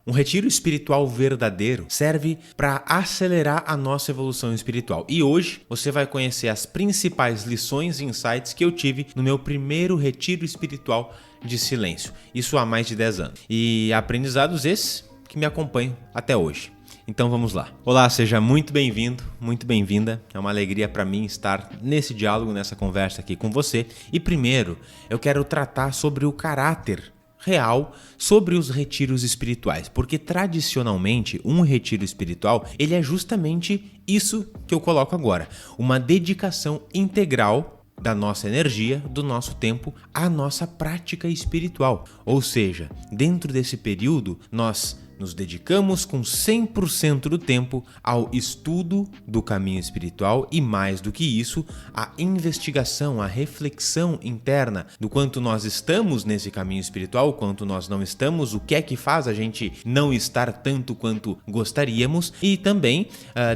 Um retiro espiritual verdadeiro serve para acelerar a nossa evolução espiritual. E hoje você vai conhecer as principais lições e insights que eu tive no meu primeiro retiro espiritual de silêncio. Isso há mais de 10 anos. E aprendizados esses que me acompanham até hoje. Então vamos lá. Olá, seja muito bem-vindo, muito bem-vinda. É uma alegria para mim estar nesse diálogo, nessa conversa aqui com você. E primeiro, eu quero tratar sobre o caráter real sobre os retiros espirituais, porque tradicionalmente um retiro espiritual ele é justamente isso que eu coloco agora, uma dedicação integral da nossa energia, do nosso tempo, à nossa prática espiritual. Ou seja, dentro desse período nós nos dedicamos com 100% do tempo ao estudo do caminho espiritual e, mais do que isso, à investigação, à reflexão interna do quanto nós estamos nesse caminho espiritual, o quanto nós não estamos, o que é que faz a gente não estar tanto quanto gostaríamos e também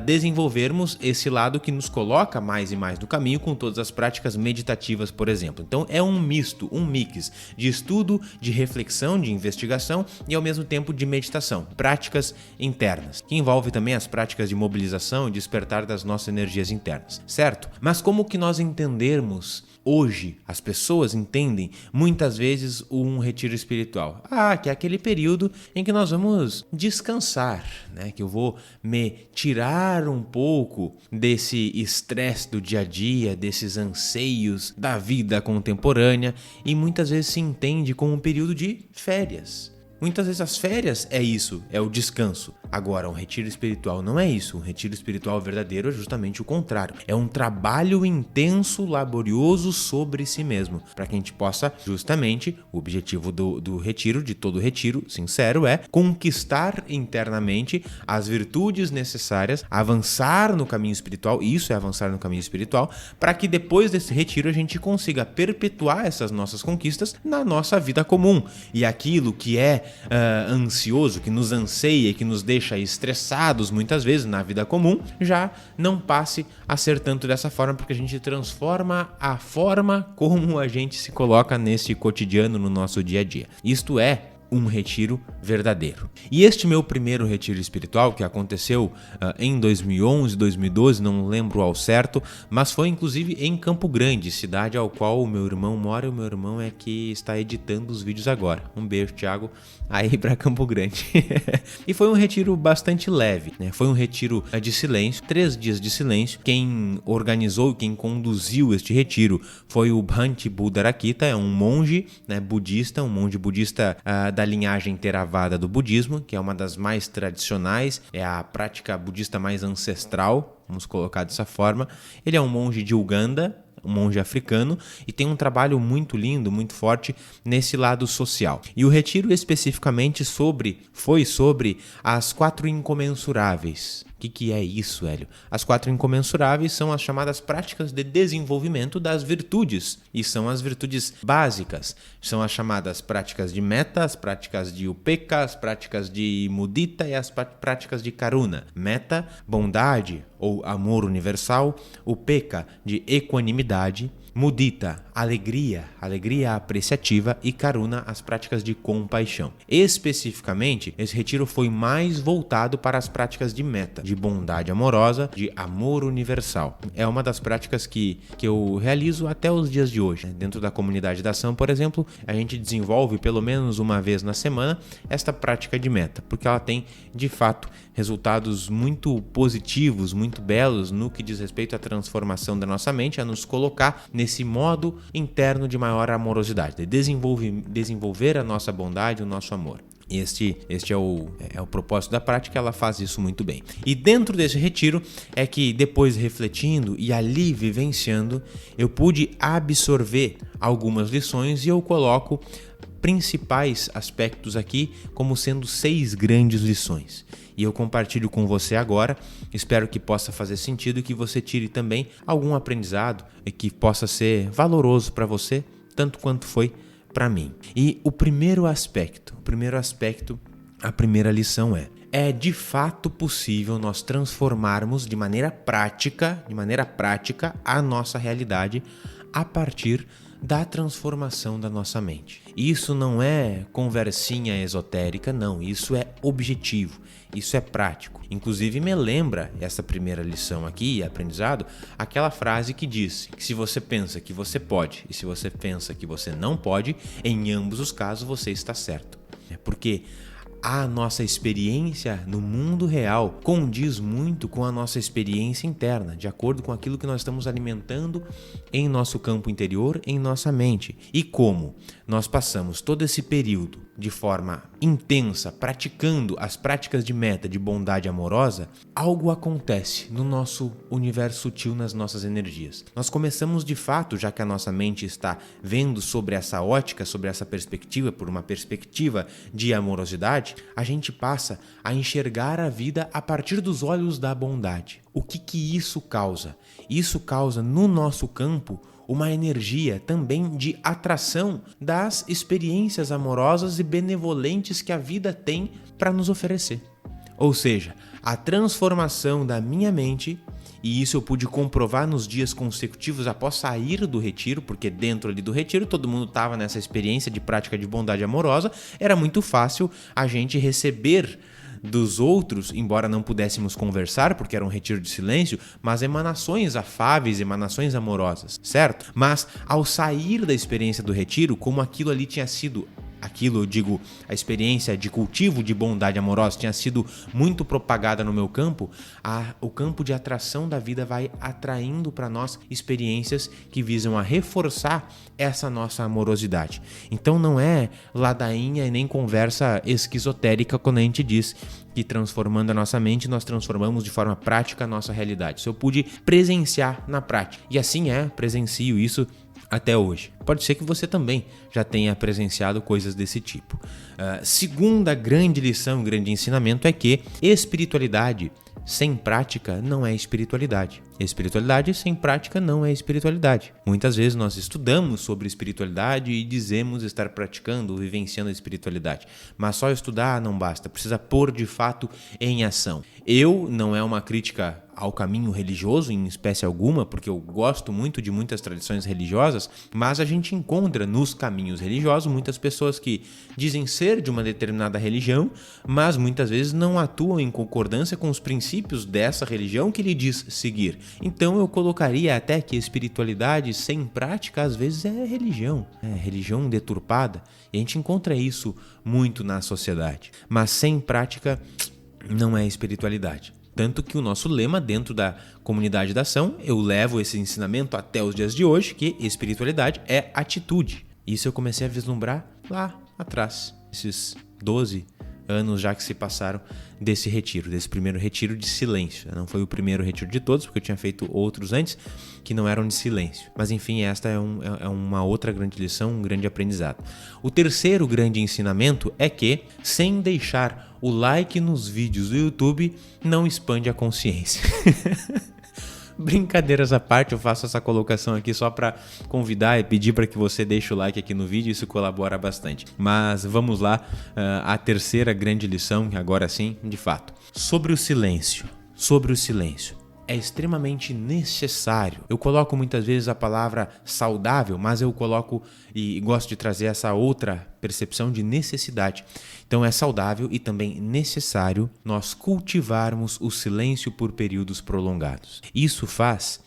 desenvolvermos esse lado que nos coloca mais e mais no caminho com todas as práticas meditativas, por exemplo. Então é um misto, um mix de estudo, de reflexão, de investigação e ao mesmo tempo de meditação. Práticas internas, que envolve também as práticas de mobilização e despertar das nossas energias internas, certo? Mas como que nós entendermos hoje, as pessoas entendem muitas vezes um retiro espiritual? Que é aquele período em que nós vamos descansar, né? Que eu vou me tirar um pouco desse estresse do dia a dia, desses anseios da vida contemporânea e muitas vezes se entende como um período de férias. Muitas vezes as férias é isso, é o descanso. Agora, um retiro espiritual não é isso. Um retiro espiritual verdadeiro é justamente o contrário. É um trabalho intenso, laborioso sobre si mesmo. Para que a gente possa, justamente, o objetivo do retiro, de todo retiro, sincero, é conquistar internamente as virtudes necessárias, avançar no caminho espiritual, isso é avançar no caminho espiritual, para que depois desse retiro a gente consiga perpetuar essas nossas conquistas na nossa vida comum. E aquilo que é ansioso, que nos anseia, que nos deixa estressados muitas vezes na vida comum, já não passe a ser tanto dessa forma, porque a gente transforma a forma como a gente se coloca nesse cotidiano, no nosso dia a dia. Isto é um retiro verdadeiro. E este meu primeiro retiro espiritual, que aconteceu em 2011, 2012, não lembro ao certo, mas foi inclusive em Campo Grande, cidade ao qual o meu irmão mora, e o meu irmão é que está editando os vídeos agora. Um beijo, Thiago, aí para Campo Grande. E foi um retiro bastante leve, né? Foi um retiro de silêncio, 3 dias de silêncio. Quem organizou, quem conduziu este retiro foi o Bhante Buddharakita, é um monge, né, budista, um monge budista da linhagem Theravada do budismo, que é uma das mais tradicionais, é a prática budista mais ancestral, vamos colocar dessa forma. Ele é um monge de Uganda, um monge africano, e tem um trabalho muito lindo, muito forte nesse lado social. E o retiro especificamente foi sobre as 4 incomensuráveis. O que é isso, Hélio? As 4 incomensuráveis são as chamadas práticas de desenvolvimento das virtudes, e são as virtudes básicas. São as chamadas práticas de metta, as práticas de upekkha, as práticas de mudita e as práticas de karuna. Metta, bondade ou amor universal, upekkha, de equanimidade, mudita, alegria apreciativa, e karuna, as práticas de compaixão. Especificamente, esse retiro foi mais voltado para as práticas de metta, de bondade amorosa, de amor universal. É uma das práticas que eu realizo até os dias de hoje. Dentro da comunidade da ação, por exemplo, a gente desenvolve pelo menos uma vez na semana esta prática de metta, porque ela tem, de fato, resultados muito positivos, muito belos no que diz respeito à transformação da nossa mente, a nos colocar nesse modo interno de maior amorosidade, de desenvolver a nossa bondade, o nosso amor. Este é o propósito da prática, ela faz isso muito bem. E dentro desse retiro é que, depois refletindo e ali vivenciando, eu pude absorver algumas lições, e eu coloco principais aspectos aqui como sendo 6 grandes lições. E eu compartilho com você agora, espero que possa fazer sentido e que você tire também algum aprendizado e que possa ser valoroso para você, tanto quanto foi para mim. E o primeiro aspecto, a primeira lição é de fato possível nós transformarmos de maneira prática a nossa realidade a partir da transformação da nossa mente. Isso não é conversinha esotérica, não, isso é objetivo, isso é prático. Inclusive me lembra essa primeira lição aqui, aprendizado, aquela frase que diz que se você pensa que você pode e se você pensa que você não pode, em ambos os casos você está certo. Porque a nossa experiência no mundo real condiz muito com a nossa experiência interna, de acordo com aquilo que nós estamos alimentando em nosso campo interior, em nossa mente. E como nós passamos todo esse período de forma intensa, praticando as práticas de meta, de bondade amorosa, algo acontece no nosso universo sutil, nas nossas energias. Nós começamos de fato, já que a nossa mente está vendo sobre essa ótica, sobre essa perspectiva, por uma perspectiva de amorosidade, a gente passa a enxergar a vida a partir dos olhos da bondade. O que isso causa? Isso causa no nosso campo uma energia também de atração das experiências amorosas e benevolentes que a vida tem para nos oferecer. Ou seja, a transformação da minha mente, e isso eu pude comprovar nos dias consecutivos após sair do retiro, porque dentro ali do retiro todo mundo estava nessa experiência de prática de bondade amorosa, era muito fácil a gente receber dos outros, embora não pudéssemos conversar, porque era um retiro de silêncio, mas emanações afáveis, emanações amorosas, certo? Mas ao sair da experiência do retiro, como aquilo ali tinha sido eu digo, a experiência de cultivo de bondade amorosa tinha sido muito propagada no meu campo, o campo de atração da vida vai atraindo para nós experiências que visam a reforçar essa nossa amorosidade. Então não é ladainha e nem conversa esquizotérica quando a gente diz que transformando a nossa mente, nós transformamos de forma prática a nossa realidade. Isso eu pude presenciar na prática. E assim presencio isso até hoje. Pode ser que você também já tenha presenciado coisas desse tipo. Segunda grande lição, grande ensinamento é que espiritualidade sem prática não é espiritualidade. Espiritualidade sem prática não é espiritualidade. Muitas vezes nós estudamos sobre espiritualidade e dizemos estar praticando, vivenciando a espiritualidade. Mas só estudar não basta, precisa pôr de fato em ação. Não é uma crítica ao caminho religioso em espécie alguma, porque eu gosto muito de muitas tradições religiosas, mas a gente encontra nos caminhos religiosos muitas pessoas que dizem ser de uma determinada religião, mas muitas vezes não atuam em concordância com os princípios dessa religião que lhe diz seguir. Então eu colocaria até que espiritualidade sem prática às vezes é religião deturpada, e a gente encontra isso muito na sociedade, mas sem prática não é espiritualidade. Tanto que o nosso lema dentro da comunidade da ação, eu levo esse ensinamento até os dias de hoje, que espiritualidade é atitude. Isso eu comecei a vislumbrar lá atrás, esses 12 anos já que se passaram desse primeiro retiro de silêncio. Não foi o primeiro retiro de todos, porque eu tinha feito outros antes que não eram de silêncio. Mas enfim, esta é uma outra grande lição, um grande aprendizado. O terceiro grande ensinamento é que, sem deixar o like nos vídeos do YouTube, não expande a consciência. Brincadeiras à parte, eu faço essa colocação aqui só para convidar e pedir para que você deixe o like aqui no vídeo, isso colabora bastante. Mas vamos lá, a terceira grande lição, agora sim, de fato. Sobre o silêncio. É extremamente necessário. Eu coloco muitas vezes a palavra saudável, mas eu coloco e gosto de trazer essa outra percepção de necessidade. Então é saudável e também necessário nós cultivarmos o silêncio por períodos prolongados. Isso faz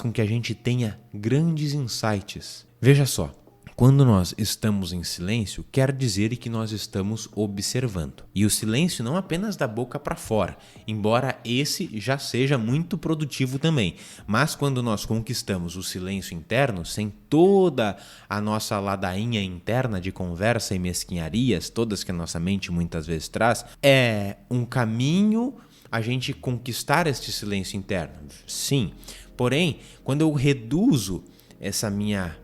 com que a gente tenha grandes insights. Veja só. Quando nós estamos em silêncio, quer dizer que nós estamos observando. E o silêncio não apenas da boca para fora, embora esse já seja muito produtivo também. Mas quando nós conquistamos o silêncio interno, sem toda a nossa ladainha interna de conversa e mesquinharias, todas que a nossa mente muitas vezes traz, é um caminho a gente conquistar este silêncio interno. Sim, porém, quando eu reduzo essa minha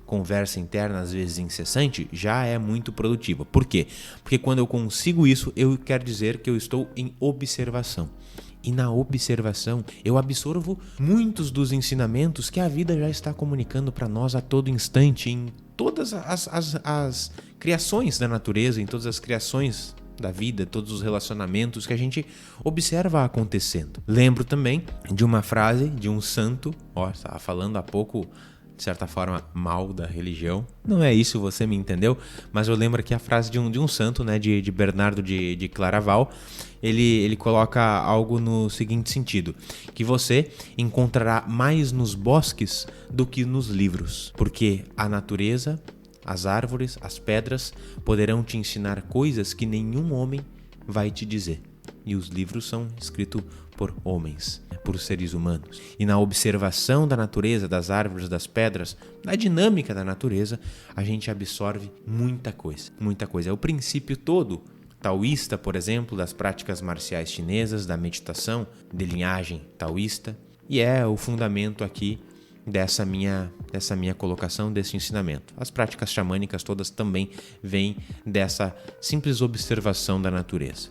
conversa interna, às vezes incessante, já é muito produtiva. Por quê? Porque quando eu consigo isso, eu quero dizer que eu estou em observação. E na observação, eu absorvo muitos dos ensinamentos que a vida já está comunicando para nós a todo instante, em todas as criações da natureza, em todas as criações da vida, todos os relacionamentos que a gente observa acontecendo. Lembro também de uma frase de um santo, estava falando há pouco de certa forma, mal da religião. Não é isso, você me entendeu? Mas eu lembro aqui a frase de um santo, né, de Bernardo de Claraval. Ele coloca algo no seguinte sentido, que você encontrará mais nos bosques do que nos livros, porque a natureza, as árvores, as pedras poderão te ensinar coisas que nenhum homem vai te dizer. E os livros são escritos por homens, por seres humanos. E na observação da natureza, das árvores, das pedras, da dinâmica da natureza, a gente absorve muita coisa, muita coisa. É o princípio todo taoísta, por exemplo, das práticas marciais chinesas, da meditação, de linhagem taoísta, e é o fundamento aqui dessa minha colocação, desse ensinamento. As práticas xamânicas todas também vêm dessa simples observação da natureza.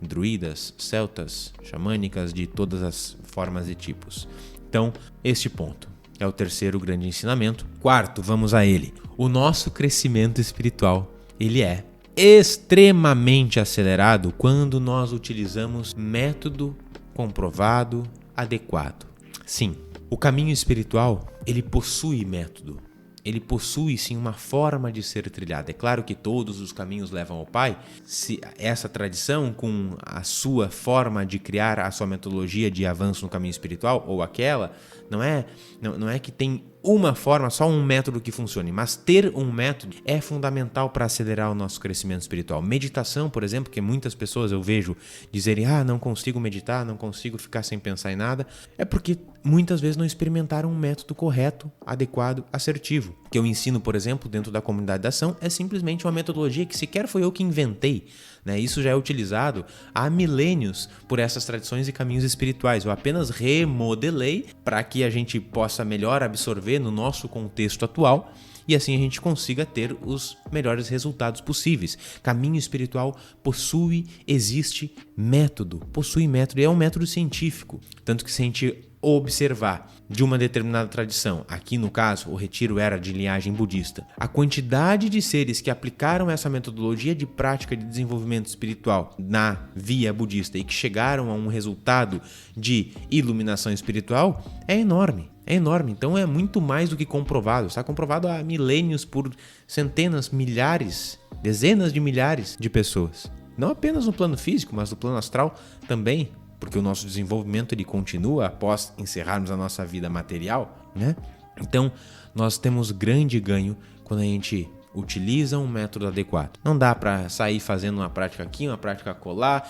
Druidas, celtas, xamânicas, de todas as formas e tipos. Então, este ponto é o terceiro grande ensinamento. Quarto, vamos a ele. O nosso crescimento espiritual, ele é extremamente acelerado quando nós utilizamos método comprovado, adequado. Sim, o caminho espiritual, ele possui método. Ele possui sim uma forma de ser trilhada. É claro que todos os caminhos levam ao Pai. Se essa tradição, com a sua forma de criar a sua metodologia de avanço no caminho espiritual, ou aquela, não é que tem uma forma, só um método que funcione, mas ter um método é fundamental para acelerar o nosso crescimento espiritual. Meditação, por exemplo, que muitas pessoas eu vejo dizerem, não consigo meditar, não consigo ficar sem pensar em nada, é porque muitas vezes não experimentaram um método correto, adequado, assertivo. O que eu ensino, por exemplo, dentro da comunidade da ação é simplesmente uma metodologia que sequer foi eu que inventei. Isso já é utilizado há milênios por essas tradições e caminhos espirituais. Eu apenas remodelei para que a gente possa melhor absorver no nosso contexto atual e assim a gente consiga ter os melhores resultados possíveis. Caminho espiritual existe método, possui método e é um método científico. Tanto que se a gente observar de uma determinada tradição, aqui no caso o retiro era de linhagem budista, a quantidade de seres que aplicaram essa metodologia de prática de desenvolvimento espiritual na via budista e que chegaram a um resultado de iluminação espiritual é enorme. É enorme, então é muito mais do que comprovado. Está comprovado há milênios por centenas, milhares, dezenas de milhares de pessoas. Não apenas no plano físico, mas no plano astral também, porque o nosso desenvolvimento ele continua após encerrarmos a nossa vida material, né? Então, nós temos grande ganho quando a gente utiliza um método adequado. Não dá para sair fazendo uma prática aqui, uma prática acolá,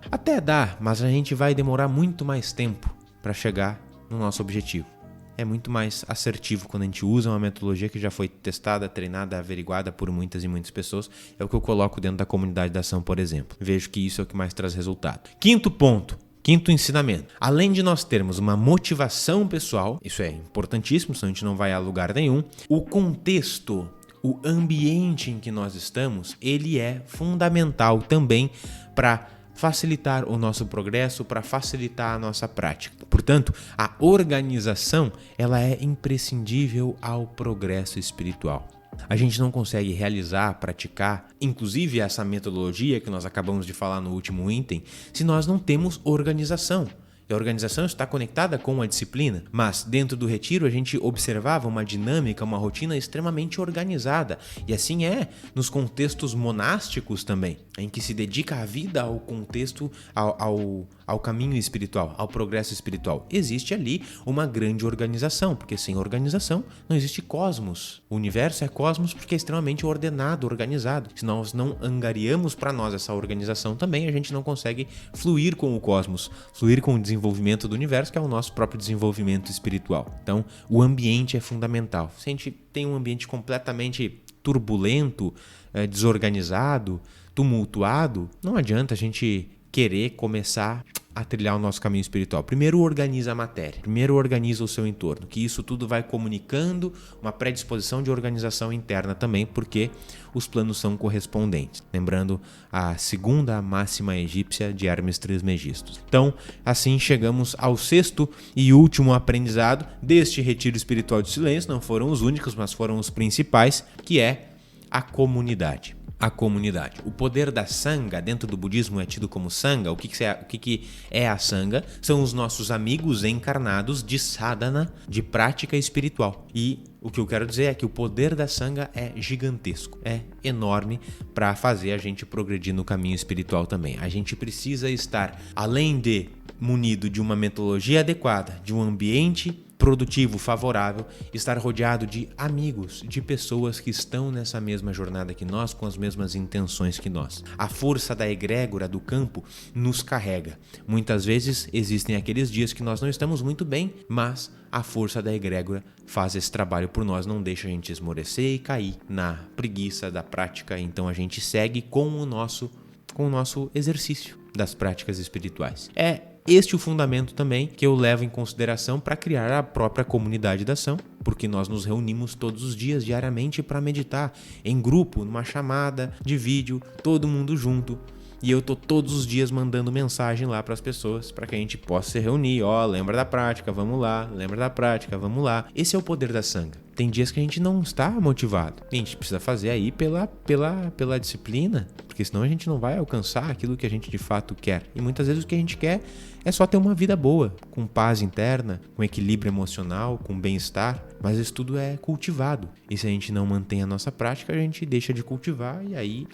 até dá, mas a gente vai demorar muito mais tempo para chegar no nosso objetivo. É muito mais assertivo quando a gente usa uma metodologia que já foi testada, treinada, averiguada por muitas e muitas pessoas. É o que eu coloco dentro da comunidade da ação, por exemplo. Vejo que isso é o que mais traz resultado. Quinto ponto. Quinto ensinamento. Além de nós termos uma motivação pessoal, isso é importantíssimo, senão a gente não vai a lugar nenhum, o contexto, o ambiente em que nós estamos, ele é fundamental também para facilitar o nosso progresso, para facilitar a nossa prática. Portanto, a organização ela é imprescindível ao progresso espiritual. A gente não consegue realizar, praticar, inclusive essa metodologia que nós acabamos de falar no último item, se nós não temos organização. E a organização está conectada com a disciplina, mas dentro do retiro a gente observava uma dinâmica, uma rotina extremamente organizada. E assim é nos contextos monásticos também, em que se dedica a vida ao contexto, ao caminho espiritual, ao progresso espiritual. Existe ali uma grande organização, porque sem organização não existe cosmos. O universo é cosmos porque é extremamente ordenado, organizado. Se nós não angariamos para nós essa organização também, a gente não consegue fluir com o cosmos, fluir com o desenvolvimento do universo, que é o nosso próprio desenvolvimento espiritual. Então, o ambiente é fundamental. Se a gente tem um ambiente completamente turbulento, desorganizado, tumultuado, não adianta a gente querer começar a trilhar o nosso caminho espiritual. Primeiro organiza a matéria, primeiro organiza o seu entorno, que isso tudo vai comunicando uma predisposição de organização interna também, porque os planos são correspondentes. Lembrando a segunda máxima egípcia de Hermes Trismegisto. Então, assim chegamos ao sexto e último aprendizado deste retiro espiritual de silêncio. Não foram os únicos, mas foram os principais, que é a comunidade. a comunidade. O poder da Sangha, dentro do budismo é tido como Sangha. O que é a Sangha? São os nossos amigos encarnados de sadhana, de prática espiritual. E o que eu quero dizer é que o poder da Sangha é gigantesco, é enorme para fazer a gente progredir no caminho espiritual também. A gente precisa estar, além de munido de uma metodologia adequada, de um ambiente produtivo, favorável, estar rodeado de amigos, de pessoas que estão nessa mesma jornada que nós, com as mesmas intenções que nós. A força da egrégora do campo nos carrega. Muitas vezes existem aqueles dias que nós não estamos muito bem, mas a força da egrégora faz esse trabalho por nós, não deixa a gente esmorecer e cair na preguiça da prática. Então a gente segue com o nosso exercício das práticas espirituais. É este o fundamento também que eu levo em consideração para criar a própria comunidade da ação, porque nós nos reunimos todos os dias, diariamente, para meditar em grupo, numa chamada de vídeo, todo mundo junto. E eu tô todos os dias mandando mensagem lá para as pessoas, para que a gente possa se reunir. Lembra da prática, vamos lá. Lembra da prática, vamos lá. Esse é o poder da Sangha. Tem dias que a gente não está motivado. A gente precisa fazer aí pela disciplina, porque senão a gente não vai alcançar aquilo que a gente de fato quer. E muitas vezes o que a gente quer é só ter uma vida boa, com paz interna, com equilíbrio emocional, com bem-estar. Mas isso tudo é cultivado. E se a gente não mantém a nossa prática, a gente deixa de cultivar e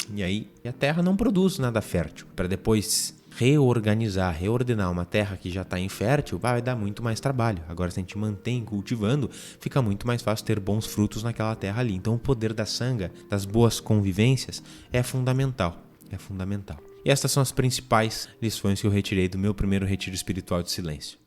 a terra não produz nada fértil. Para depois reordenar uma terra que já está infértil, vai dar muito mais trabalho. Agora, se a gente mantém cultivando, fica muito mais fácil ter bons frutos naquela terra ali. Então, o poder da Sangha, das boas convivências, é fundamental. É fundamental. E estas são as principais lições que eu retirei do meu primeiro retiro espiritual de silêncio.